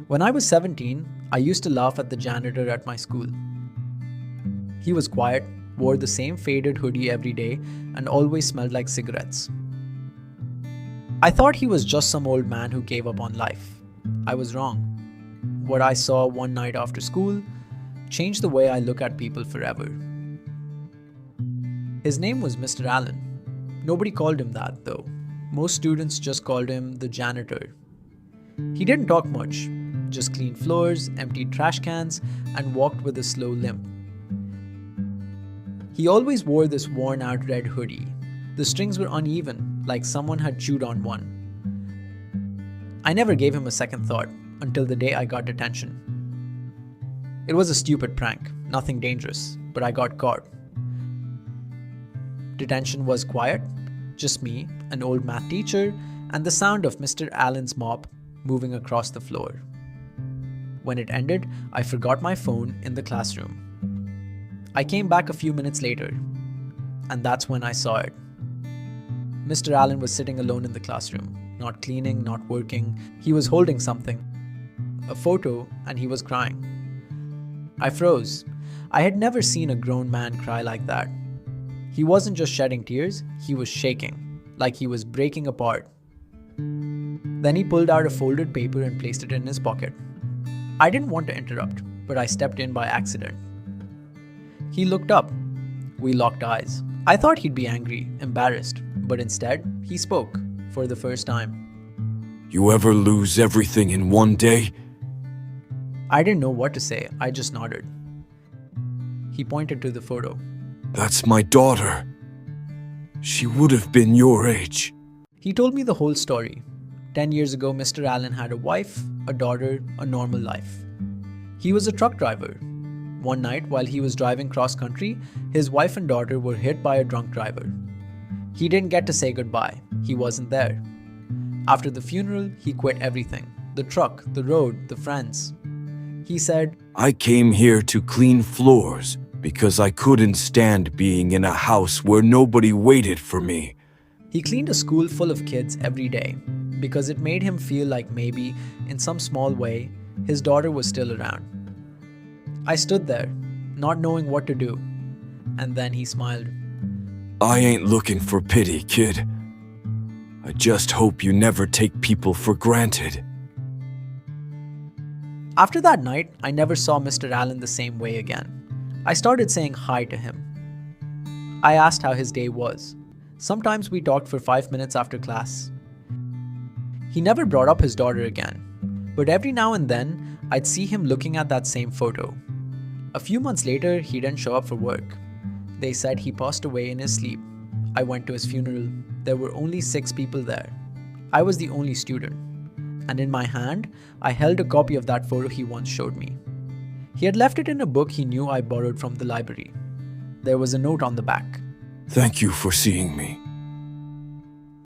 When I was 17, I used to laugh at the janitor at my school. He was quiet, wore the same faded hoodie every day, and always smelled like cigarettes. I thought he was just some old man who gave up on life. I was wrong. What I saw one night after school changed the way I look at people forever. His name was Mr. Allen. Nobody called him that, though. Most students just called him the janitor. He didn't talk much, just cleaned floors, emptied trash cans, and walked with a slow limp. He always wore this worn-out red hoodie. The strings were uneven, like someone had chewed on one. I never gave him a second thought until the day I got detention. It was a stupid prank, nothing dangerous, but I got caught. Detention was quiet, just me, an old math teacher, and the sound of Mr. Allen's mop moving across the floor. When it ended, I forgot my phone in the classroom. I came back a few minutes later, and that's when I saw it. Mr. Allen was sitting alone in the classroom, not cleaning, not working. He was holding something, a photo, and he was crying. I froze. I had never seen a grown man cry like that. He wasn't just shedding tears, he was shaking, like he was breaking apart. Then he pulled out a folded paper and placed it in his pocket. I didn't want to interrupt, but I stepped in by accident. He looked up. We locked eyes. I thought he'd be angry, embarrassed, but instead, he spoke for the first time. You ever lose everything in one day? I didn't know what to say, I just nodded. He pointed to the photo. That's my daughter. She would have been your age. He told me the whole story. 10 years ago, Mr. Allen had a wife, a daughter, a normal life. He was a truck driver. One night, while he was driving cross-country, his wife and daughter were hit by a drunk driver. He didn't get to say goodbye. He wasn't there. After the funeral, he quit everything. The truck, the road, the friends. He said, I came here to clean floors because I couldn't stand being in a house where nobody waited for me. He cleaned a school full of kids every day because it made him feel like maybe, in some small way, his daughter was still around. I stood there, not knowing what to do, and then he smiled. I ain't looking for pity, kid. I just hope you never take people for granted. After that night, I never saw Mr. Allen the same way again. I started saying hi to him. I asked how his day was. Sometimes we talked for 5 minutes after class. He never brought up his daughter again, but every now and then, I'd see him looking at that same photo. A few months later, he didn't show up for work. They said he passed away in his sleep. I went to his funeral. There were only 6 people there. I was the only student. And in my hand, I held a copy of that photo he once showed me. He had left it in a book he knew I borrowed from the library. There was a note on the back. Thank you for seeing me.